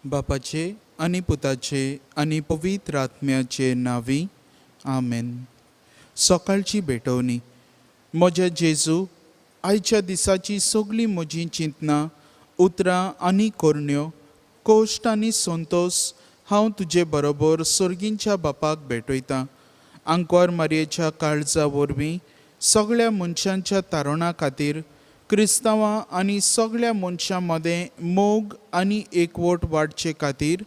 बापाचे आनी पुताचे आनी पवित्र आत्म्याचे नावी आमेन. सकाळची भेटवणी. म्हज्या जेजू, आयच्या दिसाची सगळी म्हजी चिंतना, उतरां आनी कोरण्यो, कोश्ट आनी संतोश हांव तुजे बरोबर सर्गींच्या बापाक भेटयतां. आंकवार मारयेच्या काळजा वरवीं सगळ्या मनशांच्या तारणा खातीर क्रिस्तांवां आनी सगळ्या मनशां मदें मोग आनी एकवट वाडचे खातीर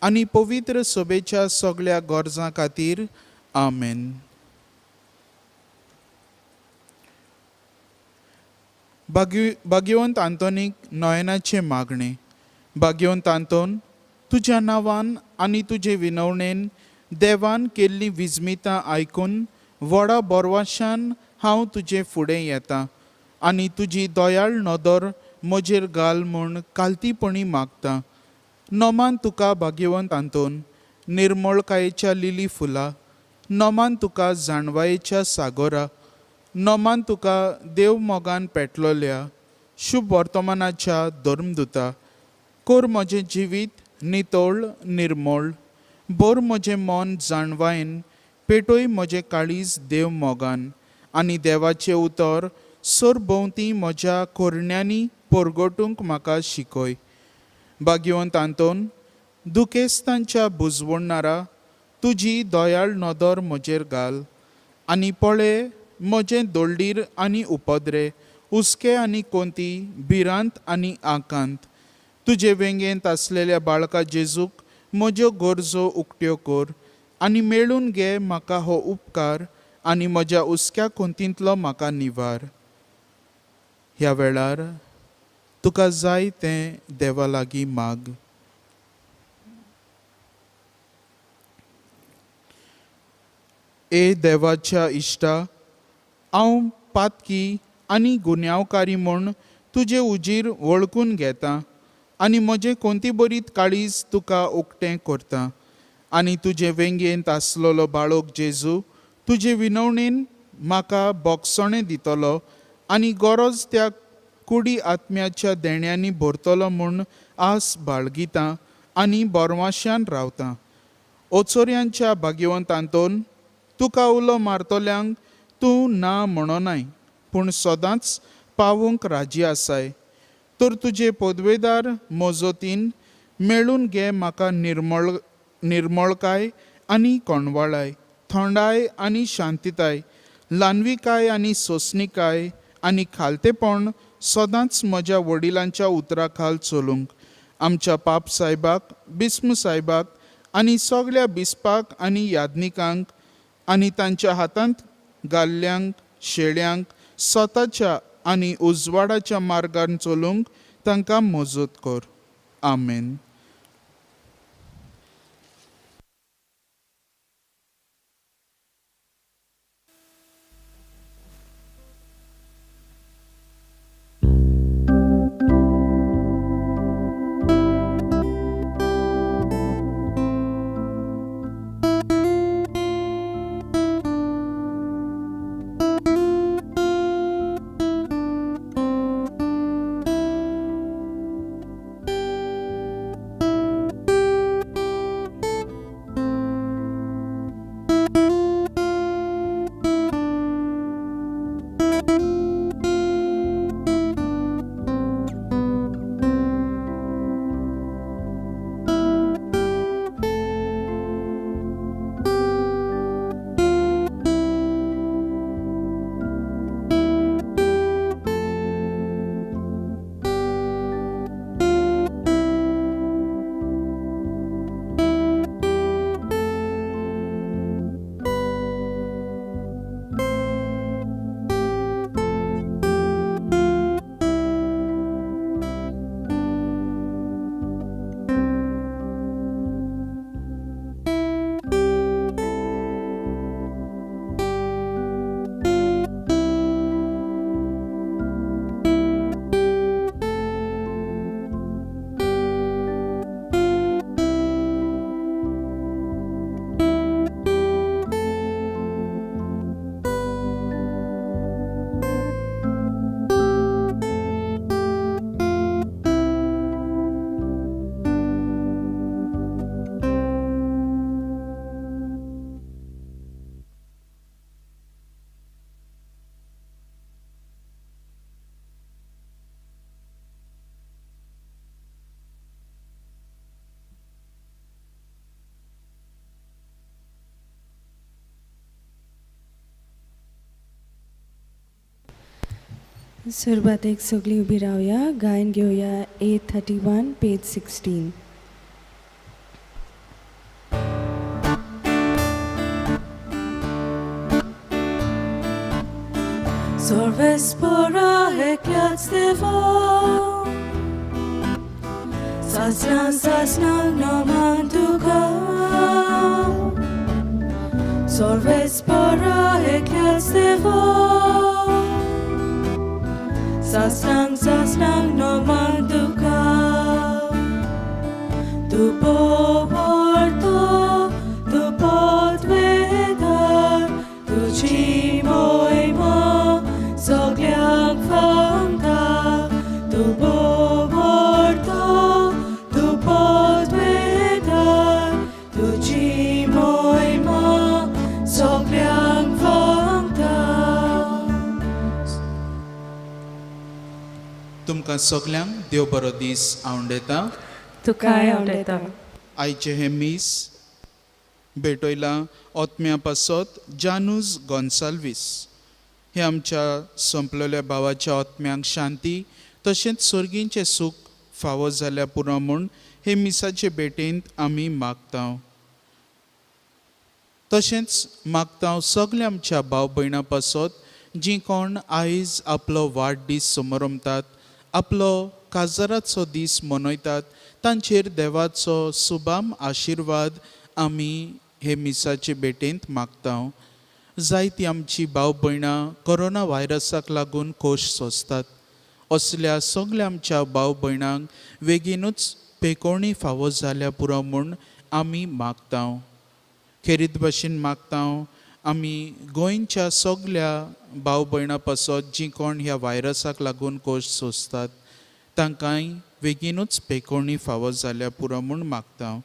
आनी पवित्र सभेच्या सगळ्या गरजां खातीर आमेन. भाग्यवंत आंतोनीक नोयनाचे मागणे. भाग्यवंत आंतोन, तुज्या नांवान आनी तुजे विनवणेन देवान केल्ली विजमितां आयकून व्हडा बोरवाशान हांव तुजे फुडें येतां आनी तुजी दोयाळ नदर म्हजेर घाल म्हूण कालतीपणी मागतां. नोमान तुका भाग्यवंत आंतोन, निर्मळकायेच्या लिली फुलां, नोमान तुका जाणवायेच्या सागोरा, नोमान तुका देव मोगान पेटलोल्या शुभ वर्तमानाच्या धर्मदुता. कोर म्हजें जिवीत नितळ निर्मळ, बोर म्हजें मन जाणवायेन, पेटोय म्हजें काळीज देव मोगान आनी देवाचें उतर सरभोंवती म्हज्या कोरण्यांनी परगटूंक म्हाका शिकय. भाग्यवंत आंतोन, दुखेस्तांच्या बुजवणारा तुजी दोयाळ नदर म्हजेर घाल आनी पळय म्हजें दोळडीर आनी उपद्रे, हुस्के आनी कोंती, भिरांत आनी आकांत. तुजे वेंगेंत आसलेल्या बाळका जेजूक म्हज्यो गरजो उक्त्यो कर आनी मेळून घे म्हाका हो उपकार आनी म्हज्या हुस्क्या कोंतींतलो म्हाका निवार. ह्या वेळार तुका जाय तें देवा लागीं माग. ए देवाच्या इश्टा, हांव पातकी आनी गुन्यांवकारी म्हूण तुजे उजीर वळखून घेतां आनी म्हजें कोंती बरीत काळीज तुका उक्तें करतां. आनी तुजे वेंगेंत आसलोलो बाळोक जेजू तुजे विनवणेन म्हाका बोगसणें दितलो आनी गरज त्या कुडी आत्म्याच्या देण्यांनी भरतलो म्हूण आस बाळगितां आनी बोरवाश्यान रावतां. ओचोऱ्यांच्या भाग्यवंत आंतोन, तुका उलो मारतल्यांक तूं ना म्हणोनाय, पूण सदांच पावूंक राजी आसाय. तर तुजे पदवेदार मोजोतीन मेळून घे म्हाका निर्मळकाय आनी कोणवाळाय, थोंडाय आनी शांतीताय, ल्हानविकाय आनी सोंसणीकाय आनी खालतेपण सदांच म्हज्या वडिलांच्या उतरा खाल चलूंक. आमच्या पाप सायबाक, बिस्म सायबाक आनी सगळ्या बिस्पाक आनी यादनिकांक आनी तांच्या हातांत गाल्ल्यांक शेळ्यांक स्वताच्या आनी उजवाडाच्या मार्गान चलूंक तांकां मजत कर. आमेन. सुरवातेक सगळीं उबी रावया. गायन घेवया A31 page 16. Sorvespora ekliatstevo Sasnang namantuka Sorvespora ekliatstevo Sasnang namantuka Tu porto tu podvedar tu cimoimo Sogliak fanta tu porto tu podvedar tu cimoimo Sogliak fanta. तुमकां सगल्यांक देव बरो दीस आवंडेता. तुकाय आवडेता. आयचे हे मीस भेटयला ओतम्या पासत जानूस गॉन्साल्वीस. हे आमच्या संपलेल्या भावाच्या ओतम्यांक शांती तशेंच सर्गींचें सूख फावो जाल्या पुरो म्हूण हे मिसाचे भेटेंत आमी मागता. तशेंच मागता सगल्या आमच्या भाव भयणां पासत जीं कोण आयज आपलो वाडदीस समारंभतात, आपलो काजाराचो दीस मनयतात, तांचेर देवाचो सुबाम आशिर्वाद आमी हे मिसाचे भेटेंत मागता. जायतीं आमची भाव भयणां कोरोना व्हायरसाक लागून खोश सोंसतात. असल्या सगल्या आमच्या भाव भयणांक बेगीनूच पेकोवणी फावो जाल्या पुरो म्हूण आमी मागता. खेरीत भाशेन मागता आमी गोंयच्या सगल्या भाव भयणां पासत जीं कोण ह्या व्हायरसाक लागून खोश सोंसतात तांकांय बेगीनूच पेकोवणी फावो जाल्या पुरो म्हूण मागता.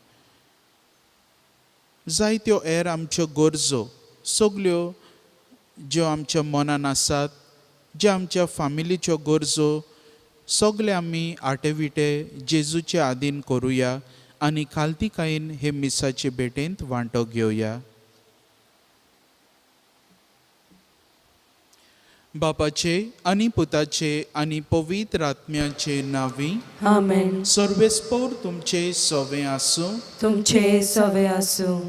जायत्यो हेर आमच्यो गरजो सगल्यो ज्यो आमच्या मनान आसात, ज्यो आमच्या फामिलीच्यो गरजो सगळे आमी आटेविटे जेजूचे आदीन करुया आनी खालतीकायेन हे मिसाचे भेटेंत वांटो घेवया. बापाचे आनी पुताचे आनी पवित्र आत्म्याचे नांवी. आमेन. सर्वेस्पोर तुमचे सवे आसूं. तुमचे सवे आसूं.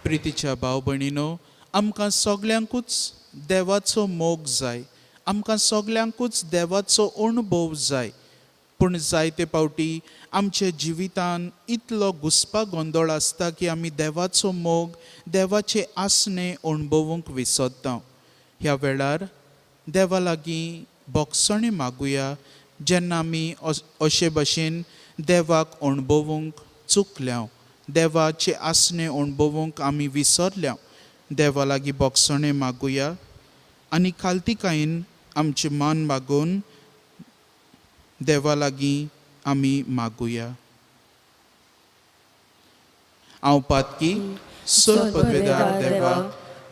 प्रितीच्या भाव भयणीनो, आमकां सगल्यांकूच देवाचो मोग जाय. आमकां सगल्यांकूच देवाचो अणभव जाय. पूण जायते फावटी आमच्या जिवितान इतलो घुस्पा गोंदळ आसता की आमी देवाचो मोग, देवाचे आसने अणभवूंक विसरता. ह्या वेळार देवा लागीं बोगसणे मागुया. जेन्ना आमी अशे भाशेन देवाक अणभवूंक चुकल्या, देवाचे आसने अणभवूंक आमी विसरल्या, देवा लागीं बोगसणे मागुया आनी खालतीकायेन आमचें मन मागून देवा लागीं आमी मागुया. हांव पातकी पदवेदार देवा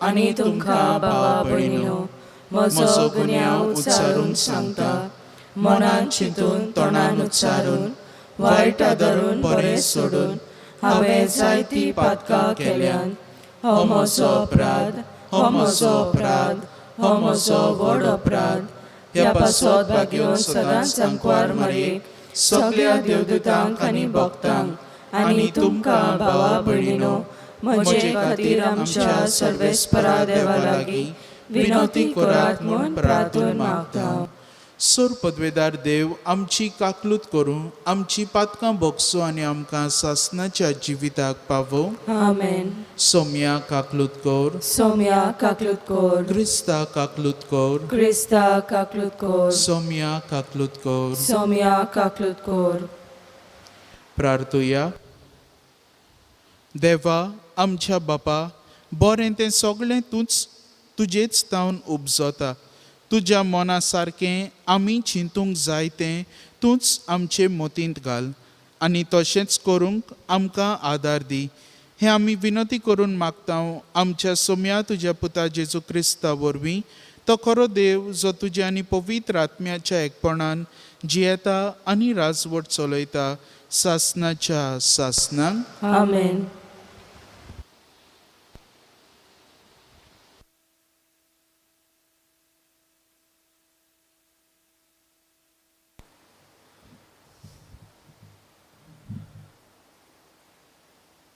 आनी तुमकां भावा भयणीनो म्हजो गुन्यांव उच्चारून सांगता. मनान चिंतून तोंडान उच्चारून वायट धरून बरें सोडून हांवें जायतीं पातकां केल्यान. हो म्हजो अपराध, हो म्हजो अपराध, हो म्हजो व्हड अपराध. ह्या पासत भाग्यो सदांच सांकवार मारयेक सगल्या देवदूतांक आनी भक्तांक आनी तुमकां भावा भयणीनो म्हजे खातीर आमच्या सर्वेस्परा देवा लागीं विनोती करात म्हूण प्रार्थना मागता. सोर पदवेदार देव, आमची काकलूत करूं, आमची पातकां भोगसो आनी आमकां सासणाच्या जिविताक पावो. आमेन. सोम्या काकलूत कोर. सोम्या काकलूत कोर. क्रिस्ता काकलूत कोर. क्रिस्ता काकलूत कोर. सोम्या काकलूत कोर. सोम्या काकलूत कोर. प्रार्थुया. देवा आमच्या बापा, बरें तें सगळें तुजेच तावन उपजता. तुज्या मना सारकें आमी चिंतूंक जाय तें तूंच आमचे मोतींत घाल आनी तशेंच करूंक आमकां आदार दी. हें आमी विनंती करून मागता आमच्या सोम्या तुज्या पुता जेजू क्रिस्ता वरवीं. तो खरो देव जो तुज्या आनी पवित्र आत्म्याच्या एकपणान जियेता आनी राजवट चलयता सासणाच्या सासणांक. आमेन.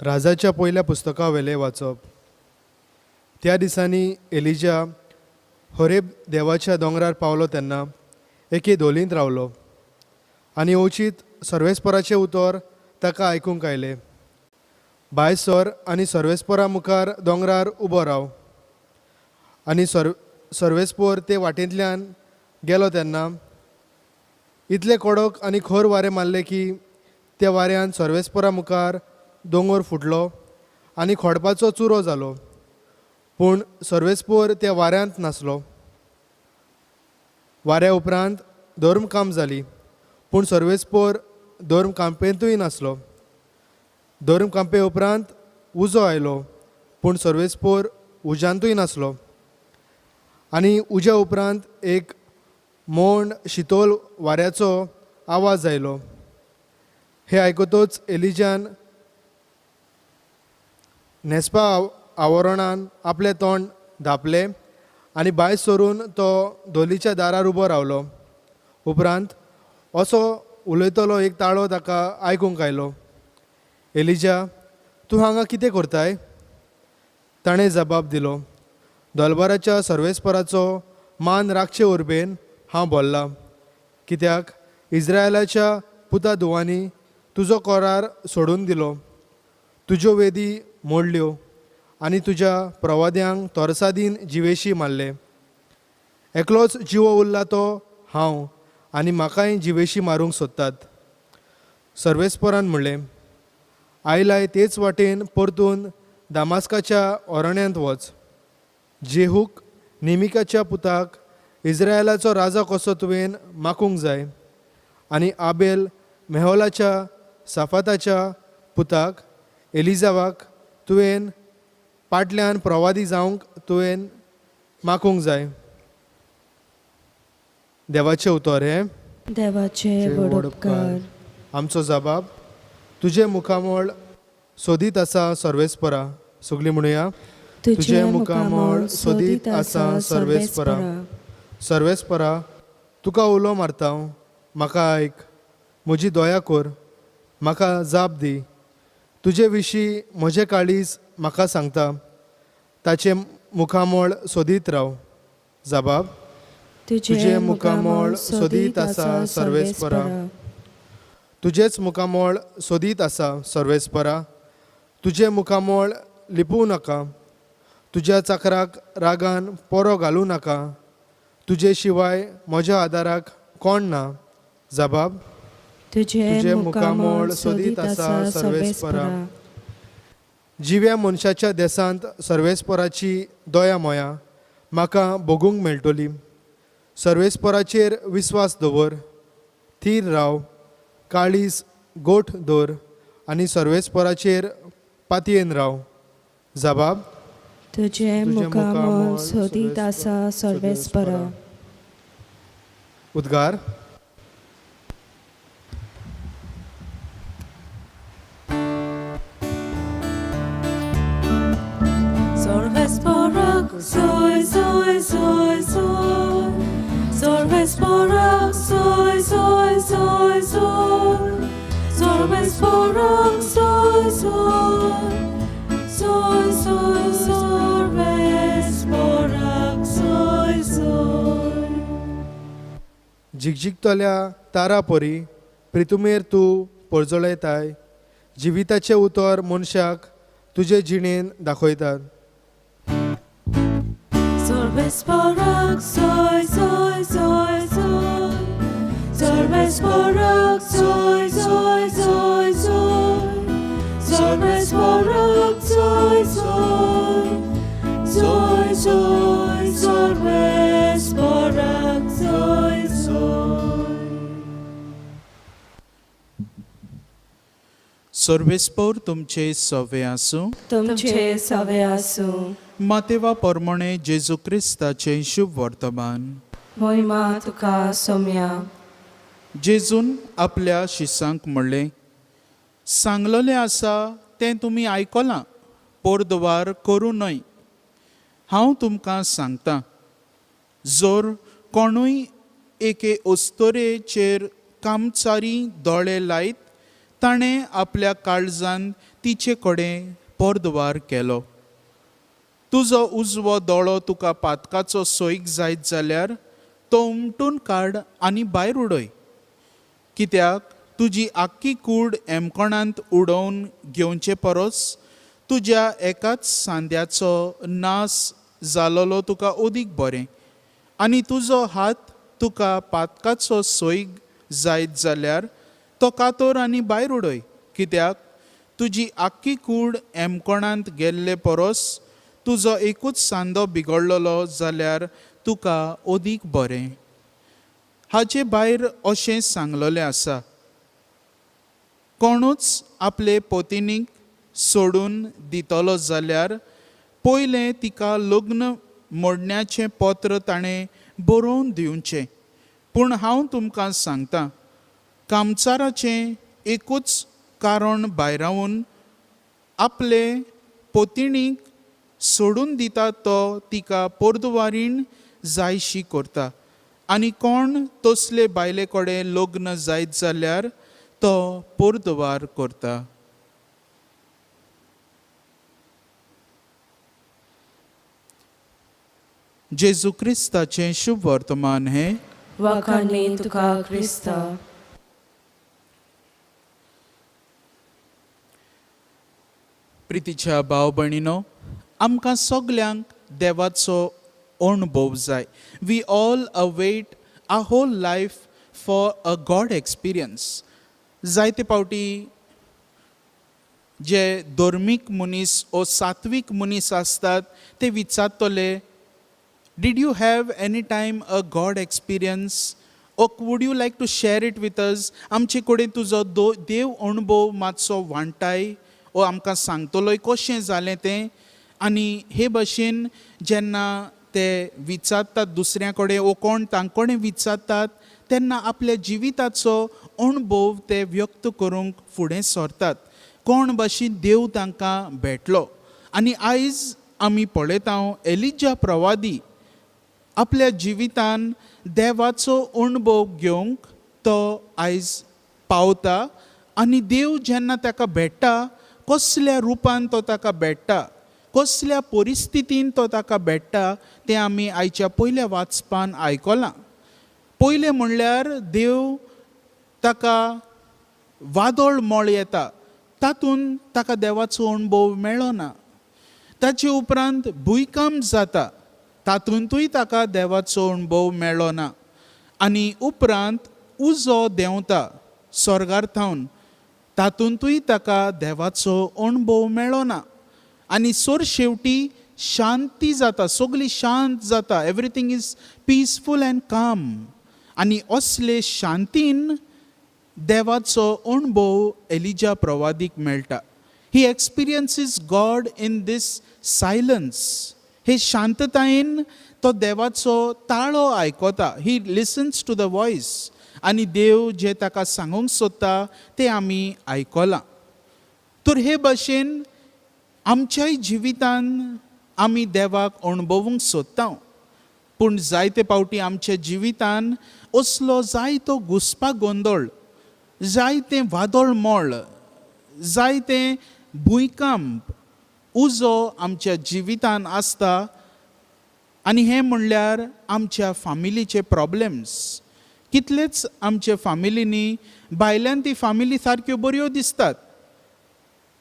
राजाच्या पयल्या पुस्तका वेले वाचप. त्या दिसांनी एलिजा होरेब देवाच्या दोंगरार पावलो तेन्ना एके धोलींत रावलो आनी ओचीत सर्वेस्पराचें उतर ताका आयकूंक आयलें. भायर सर आनी सर्वेस्परा मुखार दोंगरार उबो राव. आनी सर्वेस्पोर ते वाटेंतल्यान गेलो तेन्ना इतले कडक आनी खर वारें मारले की त्या वाऱ्यान सर्वेस्परा मुखार दोंगर फुटलो आनी खोडपाचो चुरो जालो. पूण सर्वेस्पोर त्या वाऱ्यांत नासलो. वाऱ्या उपरांत धर्म काम जाली, पूण सर्वेस्पोर धर्म कांपेंतूय नासलो. धर्म कांपे उपरांत उजो आयलो, पूण सर्वेस्पोर उज्यांतूय नासलो. आनी उज्या उपरांत एक मोंड शितोल वाऱ्याचो आवाज आयलो. हे आयकतूच एलिजान न्हेसपा आवरणान आपलें तोंड धांपलें आनी भायर सरून तो धोलीच्या दारार उबो रावलो. उपरांत असो उलयतलो एक ताळो ताका आयकूंक आयलो. एलिजा, तूं हांगा कितें करताय? ताणें जबाब दिलो, दलबाराच्या सर्वेस्पराचो मान राखचे उर्बेन हांव बोल्ला, कित्याक इस्रायलाच्या पुता धुवांनी तुजो करार सोडून दिलो, तुज्यो वेदी मोडल्यो आनी तुज्या प्रवाद्यांक तोरसादीन जिवेशी मारले. एकलोच जिवो उरला तो हांव, आनी म्हाकाय जिवेशी मारूंक सोदतात. सर्वेस्परान म्हणलें, आयलाय तेच वाटेन परतून दामास्काच्या ओरण्यांत वच. जेहूक निमिकाच्या पुताक इस्रायलाचो राजा कसो तुवें मागूंक जाय, आनी आबेल मेहोलाच्या साफाताच्या पुताक एलिजावाक तुवें फाटल्यान प्रवादी जावंक तुवें मागूंक जाय. देवाचें उतर हें. देवाचे बडोपकार. आमचो जबाब, तुजे मुखामोळ सोदीत आसा सर्वेस्परा. सगळीं म्हणुया, तुजे मुखामोळ सोदीत आसा सर्वेस्परा. सर्वेस्परा, तुका उलो मारता, म्हाका आयक, म्हजी दया कर, म्हाका जाप दी. तुजे विशीं म्हजें काळीज म्हाका सांगता, ताचे मुखामोळ सोदीत राव. जबाब, तुजे मुखामोळ सोदीत आसा सर्वेस्परा. तुजेच मुखामोळ सोदीत आसा सर्वेस्परा. तुजे मुखामोळ लिपूं नाका. तुज्या चाकराक रागान पोरो घालूं नाका. तुजे शिवाय म्हज्या आदाराक कोण ना. जबाब, तुजे मुखामोळ सोदीत आसा सर्वेस्परा. जिव्या मनशाच्या देसांत सर्वेस्पराची दया मोया म्हाका भोगूंक मेळटली. सर्वेस्पराचेर विस्वास दवर, थीर राव, काळीज गोठ दवर आनी सर्वेस्पराचेर पातयेन राव. जबाब, तुजे मुखामोळ सोदीत आसा सर्वेस्परा. उद्गार. Sorvesporak, soy, soy, soy, soy. Sorvesporak, soy, soy, soy, soy. Sorvesporak, soy, soy. Soy, soy, sorvesporak, soy, soy. जिगजिगतल्या तारा परी प्रितुमेर तूं पळजळयताय. जिविताचें उतर मनशाक तुजे जिणेन दाखयतात. Sorvesporak, soy, soy, soy, soy. Sorvesporak, soy, soy, soy, soy. Sorvesporak, soy, soy. Soy, soy, sorvesporak, soy, soy. सर्वेस्पोर तुमचे सवे आसूं. तुमचे सवे आसूं. मातेवा परमणे जेजू क्रिस्ताचे शुभ वर्तमान. महिमा तुका सोम्या. जेजून आपल्या शिसांक म्हणलें, सांगलोलें आसा तें तुमी आयकलां, पोरदवार करूं न्हय. हांव तुमकां सांगतां, जर कोणूय एके अस्तोरेचेर कामचारी दोळे लायत ताणें आपल्या काळजांत तिचे कडेन पर्दवार केलो. तुजो उजवो दोळो तुका पातकाचो सोयीक जायत जाल्यार तो उमटून काड आनी भायर उडय. कित्याक तुजी आख्खी कूड एमकोणांत उडोवन घेवचे परस तुज्या एकाच सांद्याचो नास जालोलो तुका ओदीक बरें. आनी तुजो हात तुका पातकाचो सोयीक जायत जाल्यार तो कातर आनी भायर उडय. कित्याक तुजी आख्खी कूड एमकोणांत गेल्ले परस तुजो एकूच सांदो बिगडलोलो जाल्यार तुका ओदीक बरें. हाचे भायर अशें सांगलोलें आसा, कोणूच आपले पोतिनीक सोडून दितलो जाल्यार पयलें तिका लग्न मोडण्याचें पत्र ताणें बरोवन दिवचें. पूण हांव तुमकां सांगतां, कामचाराचें एकूच कारण भायरावन आपले पोतिणीक सोडून दिता तो तिका पर्दवारीण जायशी करता. आनी कोण तसले बायले कडेन लग्न जायत जाल्यार तो पर्दवार करता. जेजू क्रिस्ताचें शुभ वर्तमान हे वखाणी तुका क्रिस्ता. प्रितीच्या भाव भयणीनो, आमकां सगल्यांक देवाचो अणभव जाय. We all await a whole life for a god experience. जायते पावटी जे धर्मीक मनीस ओ सात्वीक मनीस आसतात ते विचारतले, Did you have any time a God experience? Or would you like to share it with us? आमचे कडेन तुजो देव अणभव मातसो वांटाय ओ आमकां सांगतलोय कशें जालें तें. आनी हे भाशेन जेन्ना ते विचारतात दुसऱ्या कडेन ओ कोण तांकोडें विचारतात तेन्ना आपल्या जिविताचो अणभव ते व्यक्त करूंक फुडें सरतात. कोण भाशेन देव तांकां भेटलो. आनी आयज आमी पळयता एलिजा प्रवादी आपल्या जिवितान देवाचो अणभव घेवंक तो आयज पावता. आनी देव जेन्ना ताका भेटता, कसल्या रुपान तो ताका भेटता, कसल्या परिस्थितीन तो ताका भेटता तें आमी आयच्या पयल्या वाचपान आयकलां. पयलें म्हणल्यार देव ताका वादळ मोळ येता, तातूंत ताका देवाचो अणभव मेळ्ळो ना. ताचे उपरांत भुंयकांप जाता, तातूंतूय ताका देवाचो अणभव मेळ्ळो ना. आनी उपरांत उजो देंवता स्वर्गार्थावन, तातूंतूय ताका देवाचो अणभव मेळ्ळो ना. आनी शेवटी शांती जाता, सगळी शांत जाता, एवरीथींग इज पीसफूल अँड काम. आनी असले शांतीन देवाचो अणभव एलिजा प्रवादीक मेळटा. He experiences God in this silence. हे शांततायेन तो देवाचो ताळो आयकता. He listens to the voice. आनी देव जे ताका सांगूंक सोदता तें आमी आयकलां. तर हे भाशेन आमच्याय जिवितान आमी देवाक अणभवूंक सोदता. पूण जायते पावटी आमच्या जिवितान असलो जायतो घुस्पा गोंदळ, जायतें वादळ मोळ, जायतें भुंयकांप, उजो आमच्या जिवितान आसता. आनी हें म्हणल्यार आमच्या फामिलीचे प्रॉब्लेम्स. कितलेच आमच्या फामिलींनी भायल्यान ती फामिली सारक्यो बऱ्यो दिसतात.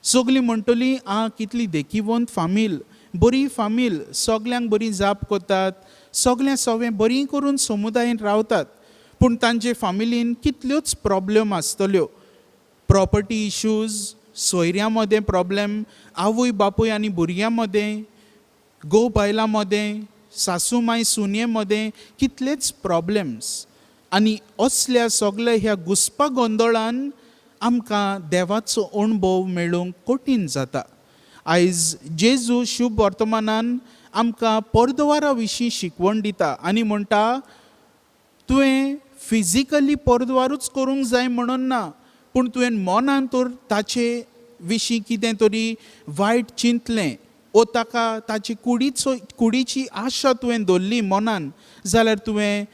सगलीं म्हणटलीं कितली देखीवंत फामील, बरी फामील, सगल्यांक बरी जाप करतात, सगळें सगळें बरी करून समुदायान रावतात. पूण तांचे फामिलीन कितल्योच प्रॉब्लेम आसतल्यो. प्रॉपर्टी इश्यूज, सोयऱ्यां मदें प्रॉब्लेम, आवय बापूय आनी भुरग्यां मदें, घोव बायलां मदें, सासू माय सुनये मदें कितलेच प्रॉब्लेम्स. आनी असल्या सगळ्या ह्या घुस्पा गोंदळान आमकां देवाचो अणभव मेळूंक कठीण जाता. आयज जेजू शुभ वर्तमानान आमकां पर्दवारा विशीं शिकवण दिता आनी म्हणटा, तुवें फिजिकली पर्दवारूच करूंक जाय म्हणून ना, पूण तुवें मनान तर ताचे विशीं कितें तरी वायट चिंतलें ओ ताका ताची कुडीची आशा तुवें दवरली मनान, जाल्यार तुवें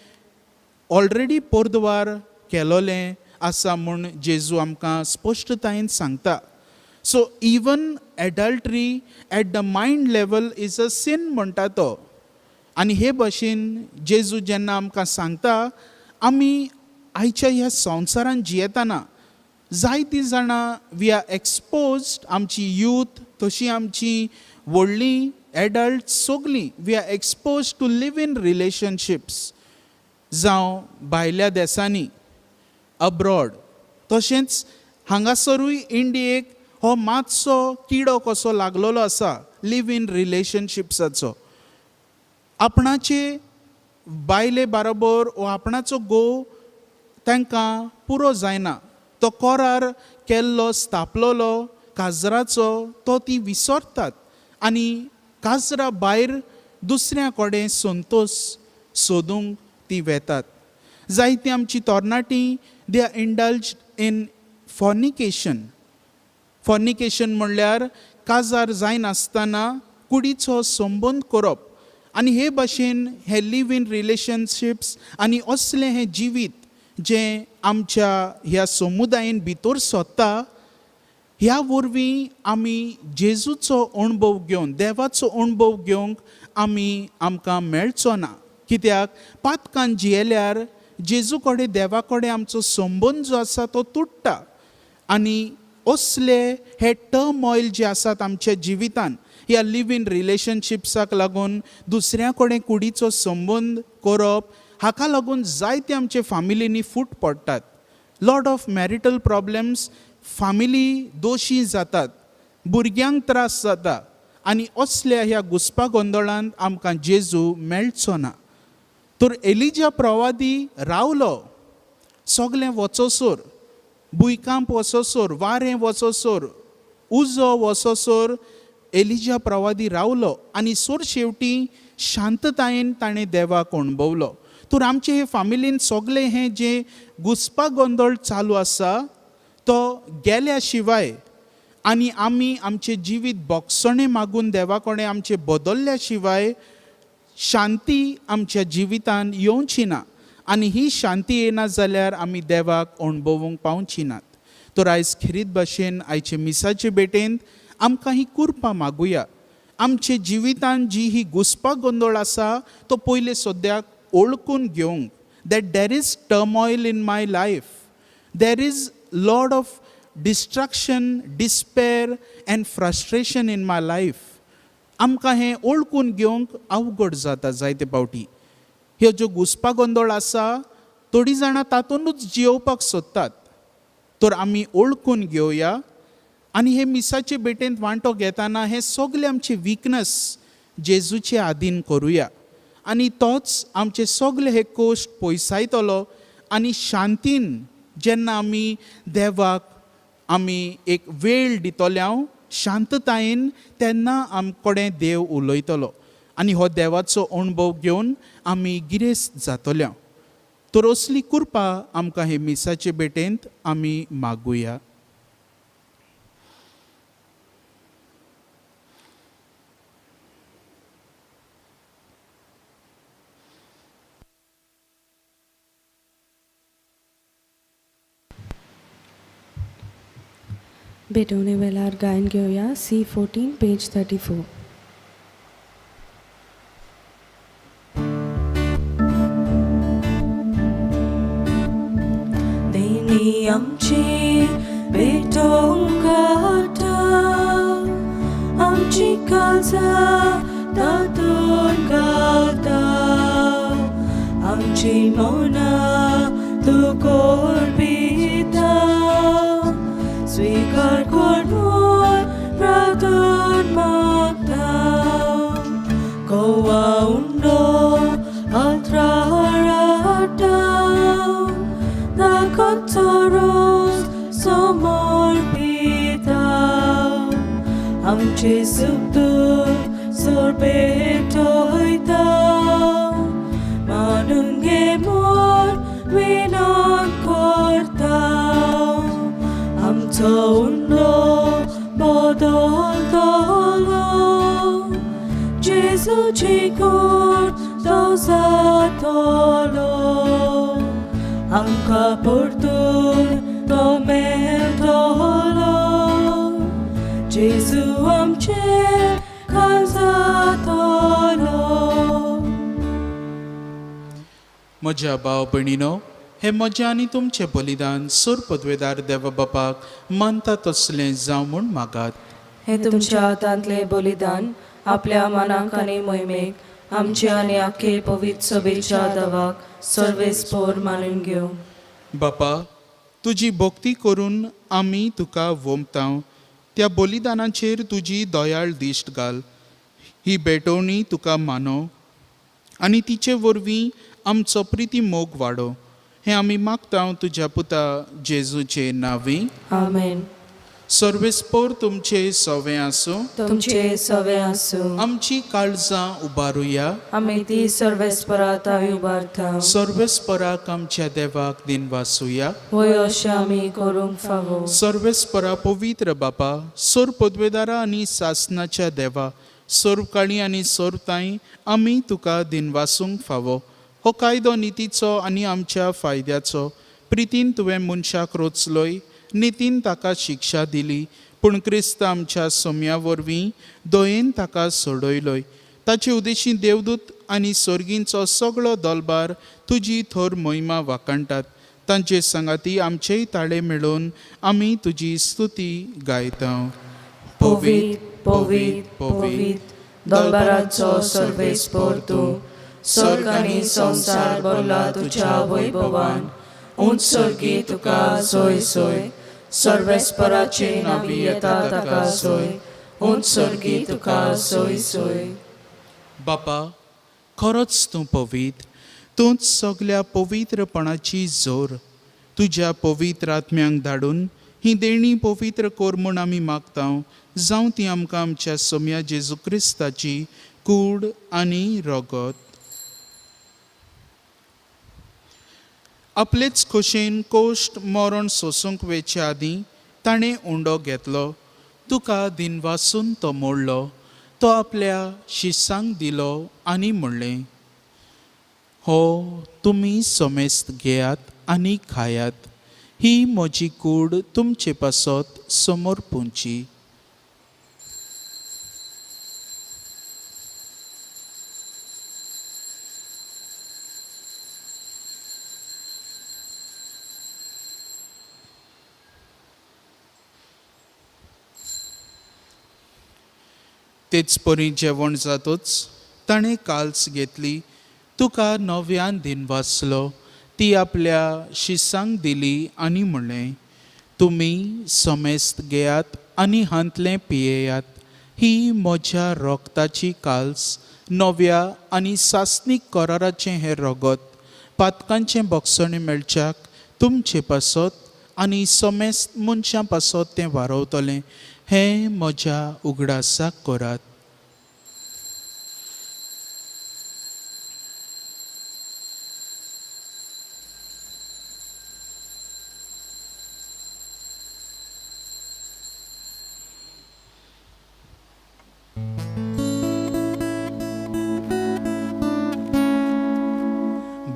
ऑलरेडी पर्दवार केलोलें आसा म्हूण जेजू आमकां स्पश्टतायेन सांगता. So even adultery at the mind level is a sin म्हणटा तो. आनी हे भाशेन जेजू जेन्ना आमकां सांगता, आमी आयच्या ह्या संवसारान जियेतना जायतीं जाणां वी आर एक्सपोज्ड, आमची यूथ तशी आमची व्हडलीं एडल्ट सगलीं we are expose to live in relationships, जावं भायल्या देशांनी अब्रॉड. तशेंच हांगासरूय इंडियेक हो मातसो किडो कसो लागलेलो आसा लिव इन रिलेशनशिप्साचो. आपणाचे बायले बरोबर वो आपणाचो घोव तांकां पुरो जायना. तो करार केल्लो स्थापलोलो काजराचो तो ती विसरतात आनी काजरा भायर दुसऱ्या कडेन संतोश सोदूंक ती वेतात. जायतीं आमची तरणाटीं they are indulged in fornication. Fornication म्हणल्यार काजार जायनासतना कुडीचो संबंद करप. आनी हे भाशेन हे लिव इन रिलेशनशिप्स आनी असलें हें जिवीत जें आमच्या ह्या समुदायान भितर सोदता, ह्या वरवीं आमी जेजूचो अणभव घेवन देवाचो अणभव घेवंक आमकां मेळचो ना. कित्याक पातकान जियेल्यार जेजू कडेन देवा कडेन आमचो संबंद जो आसा तो तुट्टा. आनी असले हे टर्मॉयल जे आसात आमच्या जिवितान ह्या लिव इन रिलेशनशिप्साक लागून दुसऱ्या कडेन कुडीचो संबंद करप, हाका लागून जायते आमचे फामिलींनी फूट पडटात. Lot of marital problems family Doshi जातात, भुरग्यांक त्रास जाता. आनी असल्या ह्या घुसपा गोंदळांत आमकां जेजू मेळचो ना. तर एलिजा प्रवादी रावलो सगलें वचोसोर, भुंयकांप वचोसोर, वारें वचोसोर, उजो वचोसोर एलिजा प्रवादी रावलो आनी सोर शेवटी शांततायेन ताणें देवाक अणभवलो. तर आमचे हे फामिलीन सगलें हें जें घुसपा गोंदळ चालू आसा तो गेल्या शिवाय आनी आमी आमचें जिवीत बोगसणें मागून देवा कडेन आमचें बदल्ल्या शिवाय शांती आमच्या जिवितान येवची ना. आनी ही शांती येना जाल्यार आमी देवाक अणभवूंक पावची नात. तर आयज खरीत भाशेन आयचे मिसाचे भेटेंत आमकां ही कुरपा मागुया. आमचे जिवितान जी ही घुसपा गोंदळ आसा तो पयले सद्याक ओळखून घेवंक, that there is turmoil in my life, there is lot of distraction, despair and frustration in my life. आमकां हें ओळखून घेवंक अवघड जाता जायते फावटी. ह्यो ज्यो घुसपा गोंदळ आसा थोडीं जाणां तातूंतूच जियोवपाक सोदतात. तर आमी ओळखून घेवया आनी हे मिसाचे भेटेंत वांटो घेतना हे सगळे आमचे विकनस जेजूचे आधीन करुया. आनी तोच आमचे सगळे हे कोश्ट पयसायतलो आनी शांतीन जेन्ना आमी देवाक आमी एक वेळ दितल्या शांततायेन, तेन्ना आमकडेन देव उलयतलो आनी हो देवाचो अणभव घेवन आमी गिरेस्त जातल्या. तर असली कृपा आमकां हे मिसाचे भेटेंत आमी मागुया. भेटवणे वेळार गायन घेऊया C14 पेज 34. देणी आमची भेटवंक घाटा, आमची काळजां तातूंत घालता, आमची मौनां तूं कोरपिता. स्वीकार कर म्हूण प्रार्थना मागता, कोवा उंडो आत्राराटा, दाखोवचो रोज समर्पिता. आमचे सुख दूख सोर भेटयता, मानून घे म्हूण विनोद करता. आमचो उंडो बदलतलो, जेजूची कूड तो जातलो. आमकां परतून तो मेळटलो जेजू आमचे काळजांतलो. म्हज्या भाव भयणीनो, हे म्हजें आनी तुमचें बलिदान सूर पदवेदार देवा बापाक मानता तसलें जावं म्हूण मागात. हे तुमच्या हातांतले बलिदान आपल्या मनाक आनी मोहिमेक आमचे आनी आख्खे पवित्र सभेच्या देवाक सर्वेस्पोर मानून घेवं. बापा, तुजी भक्ती करून आमी तुका वोमतांव. त्या बलिदानाचेर तुजी दयाळ दिश्ट घाल. ही भेटवणी तुका मानो आनी तिचे वरवीं आमचो प्रिती मोग वाडो. हें आमी मागतांव तुज्या पुता जेजूचे नांवी. आमेन. सर्वेस्पोर तुमचे सवें आसूं. तुमचे सवे आसूं. आमची काळजां उबारुया. आमी ती सर्वेस्परात हांवें उबारता. सर्वेस्पराक आमच्या देवाक दिन वासुया. वय अशें आमी करूंक फावो. सर्वेस्परा पवित्र बापा, सोर पदवेदारा आनी सासनाच्या देवा, सोरकाळी आनी सोरताई आमी तुका दिन वासूंक फावो. हो कायदो नितीचो आनी आमच्या फायद्याचो. प्रितीन तुवें मनशाक रोचलोय, नितीन ताका शिक्षा दिली, पूण क्रिस्त आमच्या सोम्या वरवीं दयेन ताका सोडयलोय. ताचे उदेशी देवदूत आनी सर्गींचो सगळो दलबार तुजी थोर मोहिमा वाखाणटात. तांचे संगाती आमचेय ताळे मेळोवन आमी तुजी स्तुती गायता. पवित्र पवित्र पवित्र दरबाराचो सर्वेस्पोर तूं. स्वर्ग आनी संसार भरला तुज्या वैभवान. उंच सर्गी तुका सोय सोय. सर्वेस्पराचे नांवी येता ताका सोय. उंच सर्गी तुका सोय सोय. बापा, खरोच तूं पवित्र. तूंच सगल्या पवित्रपणाची जोर. तुज्या पवित्र आत्म्यांक धाडून ही देणी पवित्र कोर म्हूण आमी मागतांव. जावं ती आमकां आमच्या सोम्या जेजू क्रिस्ताची कूड आनी रगत. आपलेच खोशेन कोश्ट मरण सोसूंक वेचे आदीं ताणें उंडो घेतलो. तुका दिन वासून तो मोडलो. तो आपल्या शिश्यांक दिलो आनी म्हणलें, हो तुमी सोमेस्त घेयात आनी खायात. ही म्हजी कूड तुमचे पासत समोर पोंची. तेच परी जेवण जातूच ताणें काल्स घेतली. तुका नव्यान दिन वाचलो. ती आपल्या शिश्यांक दिली आनी म्हणलें, तुमी सोमेस्त घेयात आनी हांतलें पियेयात. ही म्हज्या रोगताची काल्स, नव्या आनी सासनीक कराराचें हें रगत. पातकांचें भक्षण मेळच्याक तुमचे पासत आनी सोमेस्त मनशां पासत तें वारवतलें. हें म्हज्या उगडासाक करात.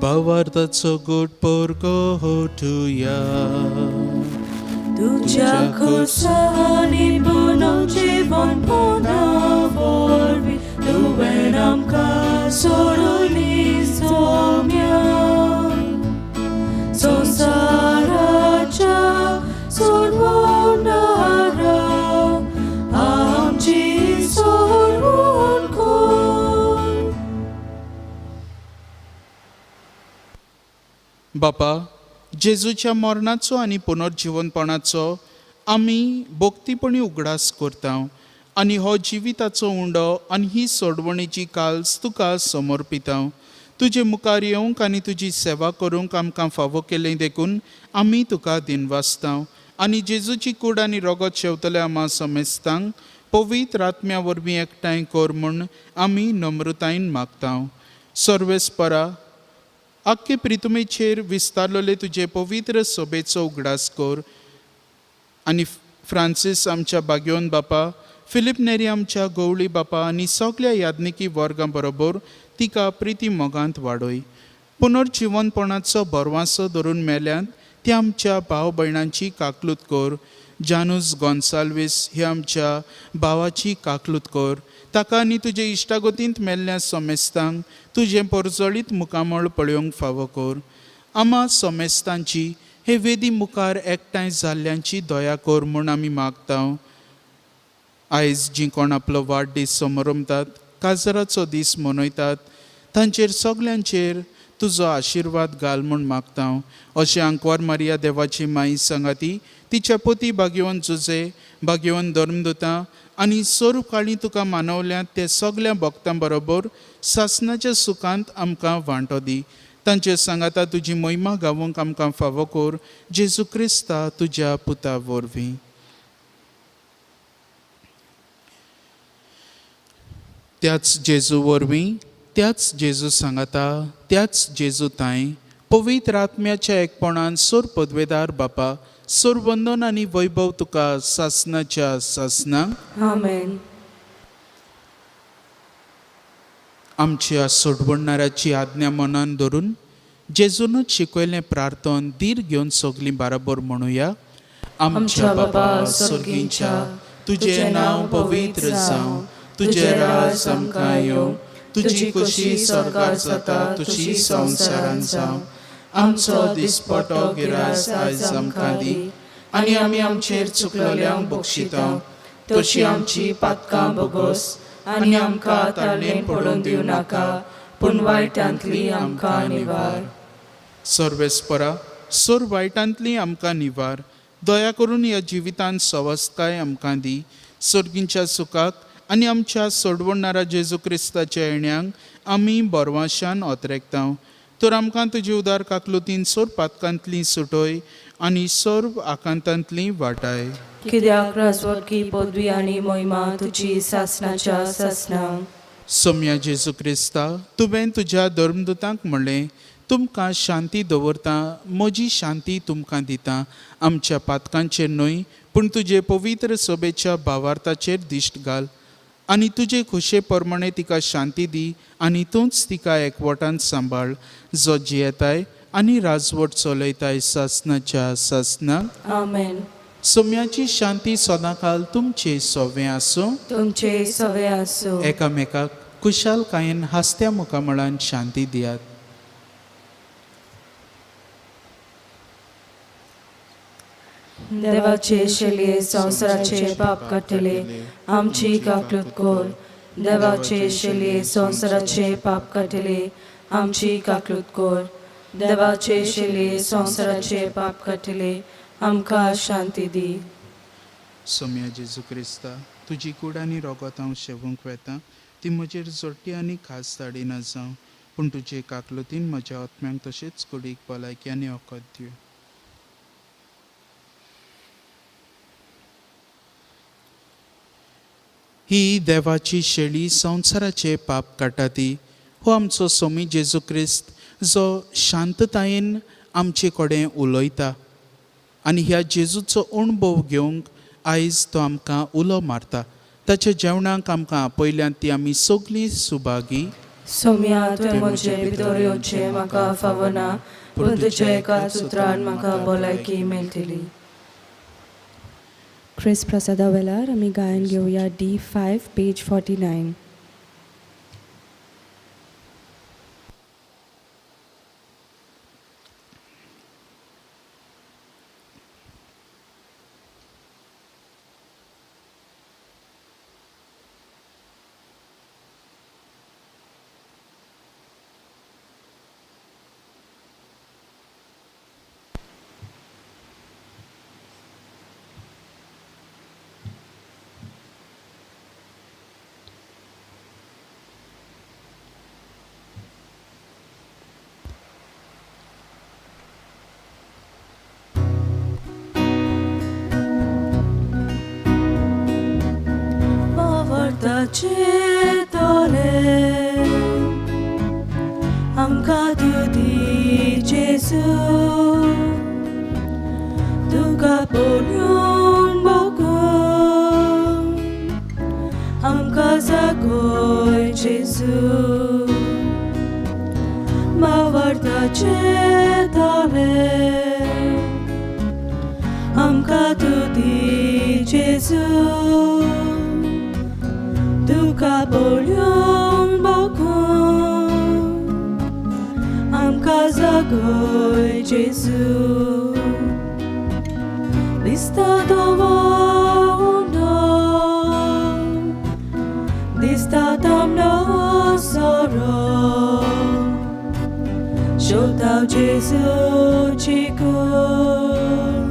भावार्थाचो गोड पोरगो होठुया. तुझ्या खोसानी पुनव जीवन पुनव वरवीं तुवें आमकां सोडली सोम्या. संवसाराच्या सोडवणारा आमची सोडवण कोण. बापा, जेजूच्या मरणाचो आनी पुनर्जीवनपणाचो आमी भोक्तीपणी उगडास करता आनी हो जिविताचो उंडो आनी ही सोडवणेची काल्स तुका समर्पिता. तुजे मुखार येवंक आनी तुजी सेवा करूंक आमकां फावो केलें देखून आमी तुका दिनवासता. आनी जेजूची कूड आनी रगत शेवतले आमा समेस्तांक पवित्र आत्म्या वरवीं एकठांय कर म्हूण आमी नम्रतायेन मागता. सर्वेस्परा, आख्खे प्रितुमेचेर विस्तारलेले तुजे पवित्र सभेचो उगडास कर. आनी फ्रांसीस आमच्या बागयोन बापा, फिलीप नेरी आमच्या गवळी बापा आनी सगळ्या यादनिकी वर्गां बरोबर तिका प्रिती मोगांत वाडय. पुनर्जिवनपणाचो बरवासो धरून मेल्यांत त्या आमच्या भाव भयणांची काकलूत कोर. जानूस गॉन्साल्वीस हे आमच्या भावाची काकलूत कोर. ताका आनी तुजे इश्टागतींत मेल्ल्या सोमेस्तांक तुजें पोरजोळीत मुखामळ पळोवंक फावो कोर. आम्हा सोमेस्तांची हे वेदी मुखार एकठांय जाल्ल्यांची दया कोर म्हूण आमी मागतां. आयज जीं कोण आपलो वाडदीस समारंभतात, काजराचो दीस मनयतात, तांचेर सगल्यांचेर तुजो आशिर्वाद घाल म्हूण मागतां. अशें आंकवार मारिया देवाची माई सांगाती, तिच्या पोती भाग्यवन जुजे, भाग्यवन धर्मदुतां आनी स्वरूप काळी तुका मानवल्यांत ते सगल्या भक्तां बरोबर सासणाच्या सुखांत आमकां वांटो दी. तांचे सांगाता तुजी महिमा गावूंक आमकां फावो कोर. जेजू क्रिस्ता तुज्या पुता वरवीं. त्याच जेजू वरवीं, त्याच जेजू सांगाता, त्याच जेजू ताई पवित्र आत्म्याच्या एकपणान सोर पदवेदार बापा, सोर वंदन आनी वैभव तुका सासणाच्या सासणांक. आमेन. आमच्या सोडवणाऱ्याची आज्ञा मनान धरून जेजूनच शिकयलें प्रार्थन धीर घेवन सगलीं बराबर म्हणुया. आमच्या बाबा स्वर्गींच्या, तुजें नांव पवित्र जावं, तुजें राज आमकां येवं, तुजी खुशी स्वर्गार जाता तशी संवसारांत जावं. आमचो दिसपटो गिरास आयज आमकां दी, आनी आमी आमचेर चुकलोल्यांक बक्षिता, तशी आमची पातकां बोगोस, आनी आमकां ताळणेन पडून दिवं नाका, पूण वायटांतली आमकां निवार. सर्वेस्परा, सोर वायटांतली आमकां निवार. दया करून ह्या जिवितांत सवस्ताय आमकां दी. सर्गींच्या सुखाक आनी आमच्या सोडवणारा जेजू क्रिस्ताच्या येण्याक आमी बोरवाशान ओतरेकता. तर आमकां तुजी उदार काकलुतीन सोर पातकांतली सुटोय आनी सर्व आकांतांतली वाटाय. कित्याक राजवटकी पदवी आनी महिमा तुजी सासणाच्या सासणांक. सोम्या जेजू क्रिस्ता, तुवें तुज्या धर्मदुतांक म्हणलें, तुमकां शांती दवरता, म्हजी शांती तुमकां दिता. आमच्या पातकांचेर न्हय, पूण तुजे पवित्र सभेच्या भावार्थाचेर दिश्ट घाल, आनी तुजे खुशे प्रमाणे तिका शांती दी, आनी तूंच तिका एकवटान सांबाळ, जो जियेताय आनी राजवट चलयताय सासणाच्या सासणांक. आमेन. सोम्याची शांती सदांकाल तुमचे सोवे आसूं. तुमचे सवे आसूं. एकामेकाक कुशालकायेन हास्त्या मुखामळान शांती दियात. देवाचे शेलये संवसाराचे पाप काडटले, आमची काकलूत कोर. देवाचे शेलये संवसाराचे पाप काडटले, आमची काकलूत कोर. देवाचे शेलये संवसाराचे पाप काडटले, आमकां शांती दी. सोम्या जेजू क्रिस्ता, तुजी कूड आनी रोगत हांव शेवूंक वेता, ती म्हजेर जोडटी आनी खास ताडिना जावं, पूण तुजे काकलुतीन म्हज्या आत्म्यांक तशेंच कुडीक भलायकी आनी वखद दिवं. ही देवाची शेळी संवसाराचे पाप काडटा ती. हो आमचो सोमी जेजू क्रिस्त, जो शांततायेन आमचे कडेन उलयता, आनी ह्या जेजूचो अणभव घेवंक आयज तो आमकां उलो मारता. ताच्या जेवणाक आमकां आपयल्यांत ती आमी सगळीं सुभागी. सोम्या, तुवें म्हजे भितर येवचें म्हाका फावो ना, पूण तुज्या एकाच उतरान म्हाका भलायकी मेळटली. ख्रिस्त प्रसादा वेळार आमी गायन घेवया D5 page 49. Tole amka di Jesu tuka polyon boko amka zagoy Jesu mawar ताचे तोले आमकां तूं दी जेजू तुका बोलून बोकून आमकां जागोय जेजू दिसता दोवोनो दिसता तमनो सोरो Shotau Jesu chikun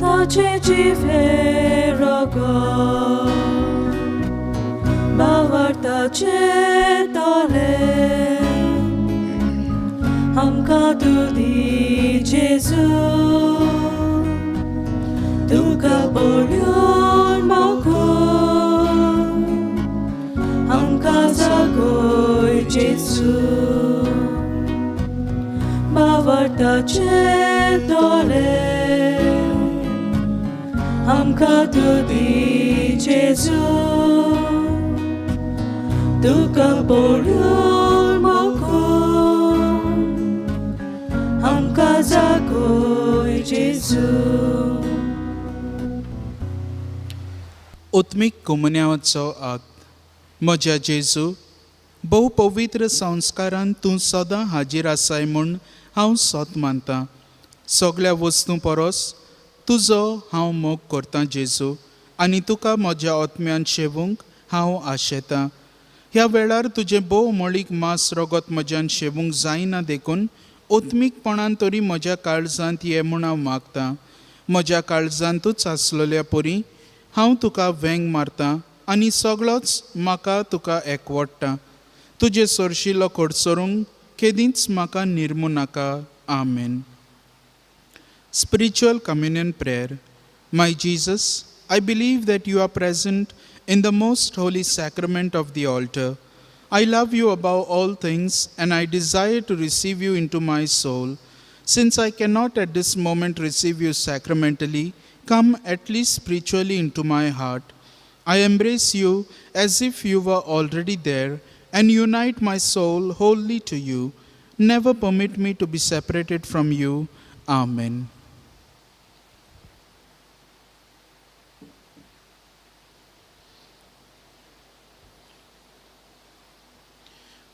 Tache chife rogo Bawar tache tole Hamka tu di Jesu Tuka bolyon mokun Hamka zagoy Jesu Bavartace tole Amka tu di Jesu Tuka bolyon mokun Amka zagoy Jesu उत्मिक कुमन्याचो आत म्हज्या जेजू भोव पवित्र संस्कारान तूं सदां हाजीर आसाय म्हूण हांव सत मानतां सगळ्या वस्तू परस तुजो हांव मोग करतां जेजू आनी तुका म्हज्या आत्म्यान शेवूंक हांव आशेतां ह्या वेळार तुजें भोव मोळीक मांस रगत म्हज्यान शेवूंक जायना देखून ओत्मीकपणान तरी म्हज्या काळजांत ये म्हूण हांव मागतां म्हज्या काळजांतूच आसलेल्या परी हांव तुका वेंग मारतां आनी सगळोच म्हाका तुका एकवडटा तुजे सोरशिल्लो खोडसरूंक केदींच म्हाका निर्मू नाका आमेन Spiritual Communion Prayer. My Jesus, I believe that you are present in the most holy sacrament of the altar. I love you above all things and I desire to receive you into my soul. Since I cannot at this moment receive you sacramentally, come at least spiritually into my heart. I embrace you as if you were already there and unite my soul wholly to you. Never permit me to be separated from you. Amen.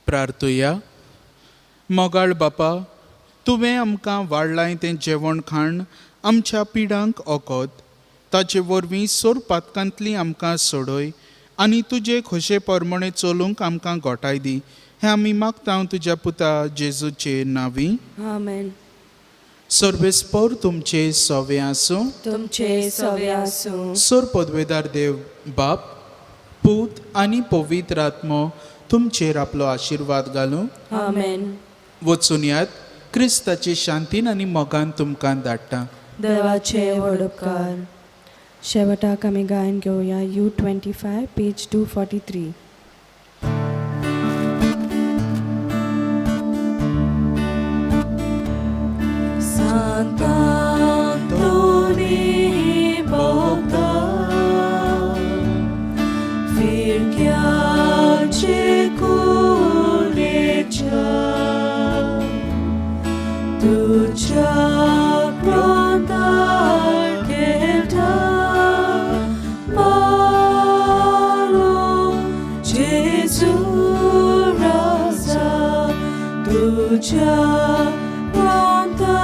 प्रार्थुया मोगाळ बापा तुवें आमकां वाडलाय तें जेवण खाण आमच्या पिडांक ओकोद ताचे वरवीं सोर पातकांतली आमकां सोडय आनी तुजे खोशे परमणे चलूंक आमकां घोटाय दी हें आमी मागता तुज्या पुता जेजूचे नांवी Amen. सर्वेस्पोर तुमचे सोवे आसूं तुमचे सवे आसूं सोर पदवेदार देव बाप पूत आनी पवित्र आत्मो तुमचेर आपलो आशिर्वाद घालूं आमेन वचून यात क्रिस्ताचे शांतीन आनी मोगान तुमकां धाडटा देवाचे व्हड उपकार शेवटाक आमी गायन घेवया U25 page 243. Sant'Antoni bogda Firchiace culeggia Tuccia pronta alcheta Maro Gesù rasa Tuccia pronta